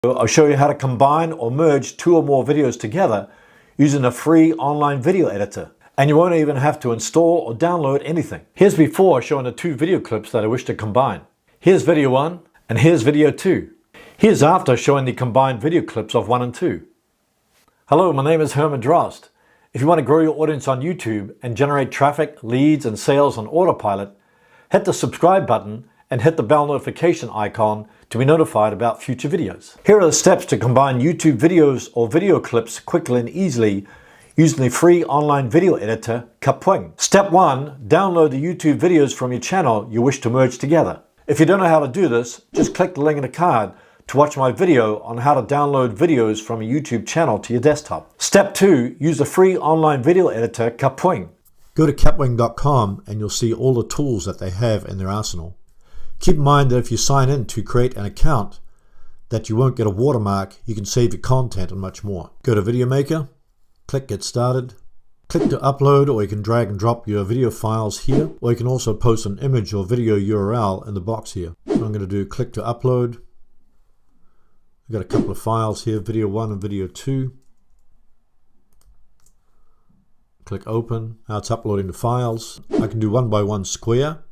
I'll show you how to combine or merge 2 or more videos together using a free online video editor. And you won't even have to install or download anything. Here's before showing the 2 video clips that I wish to combine. Here's video 1 and here's video 2. Here's after showing the combined video clips of 1 and 2. Hello, my name is Herman Drost. If you want to grow your audience on YouTube and generate traffic, leads and sales on autopilot, hit the subscribe button and hit the bell notification icon to be notified about future videos. Here are the steps to combine YouTube videos or video clips quickly and easily using the free online video editor, EBOOK. Step 1, download the YouTube videos from your channel you wish to merge together. If you don't know how to do this, just click the link in the card to watch my video on how to download videos from a YouTube channel to your desktop. Step 2, use the free online video editor, EBOOK. Go to EBOOK.com and you'll see all the tools that they have in their arsenal. Keep in mind that if you sign in to create an account, that you won't get a watermark, you can save your content and much more. Go to Video Maker, click Get Started, click to upload, or you can drag and drop your video files here, or you can also post an image or video URL in the box here. So I'm going to do click to upload. I've got a couple of files here, video 1 and video 2. Click open. Now it's uploading the files. I can do 1 by 1 square,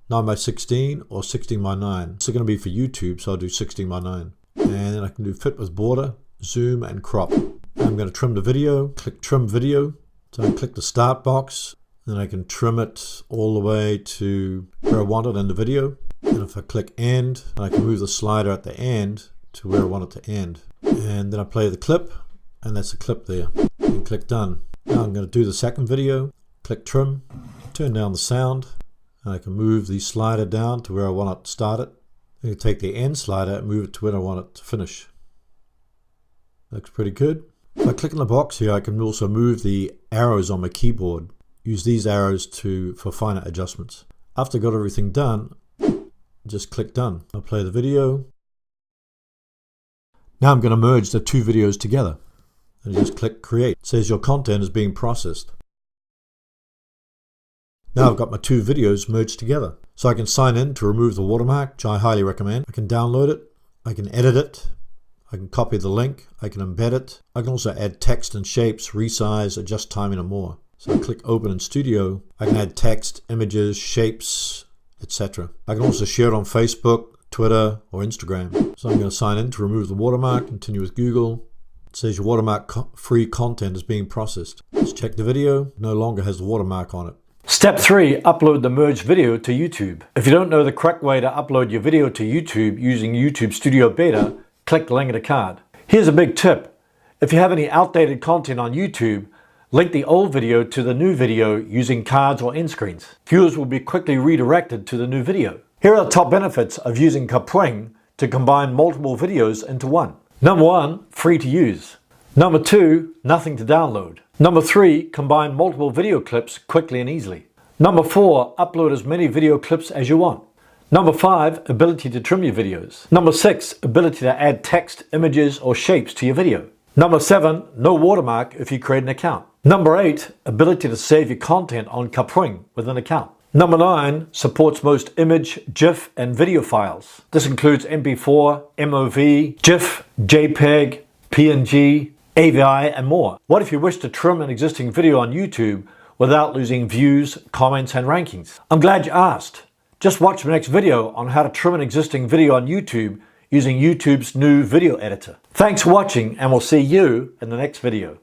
9 by 16 or 16 by 9. This is going to be for YouTube, so I'll do 16 by 9. And then I can do fit with border, zoom and crop. I'm going to trim the video, click trim video. So I click the start box, then I can trim it all the way to where I want it in the video. And if I click end, I can move the slider at the end to where I want it to end. And then I play the clip, and that's a clip there. And click done. Now I'm going to do the second video, click trim, turn down the sound. I can move the slider down to where I want it to start it. I can take the end slider and move it to where I want it to finish. Looks pretty good. If I click in the box here, I can also move the arrows on my keyboard. Use these arrows for finer adjustments. After I got everything done, just click done. I'll play the video. Now I'm going to merge the 2 videos together. And just click create. It says your content is being processed. Now I've got my 2 videos merged together. So I can sign in to remove the watermark, which I highly recommend. I can download it. I can edit it. I can copy the link. I can embed it. I can also add text and shapes, resize, adjust timing and more. So I click open in Studio. I can add text, images, shapes, etc. I can also share it on Facebook, Twitter or Instagram. So I'm going to sign in to remove the watermark, continue with Google. It says your watermark free content is being processed. Let's check the video. It no longer has the watermark on it. Step 3, upload the merged video to YouTube. If you don't know the correct way to upload your video to YouTube using YouTube Studio Beta, click the link in the card. Here's a big tip. If you have any outdated content on YouTube, link the old video to the new video using cards or end screens. Viewers will be quickly redirected to the new video. Here are the top benefits of using EBOOK to combine multiple videos into one. Number 1, free to use. Number 2, nothing to download. Number 3, combine multiple video clips quickly and easily. Number 4, upload as many video clips as you want. Number 5, ability to trim your videos. Number 6, ability to add text, images or shapes to your video. Number 7, no watermark if you create an account. Number 8, ability to save your content on EBOOK with an account. Number 9, supports most image, GIF and video files. This includes MP4, MOV, GIF, JPEG, PNG, AVI and more. What if you wish to trim an existing video on YouTube without losing views, comments and rankings? I'm glad you asked. Just watch my next video on how to trim an existing video on YouTube using YouTube's new video editor. Thanks for watching and we'll see you in the next video.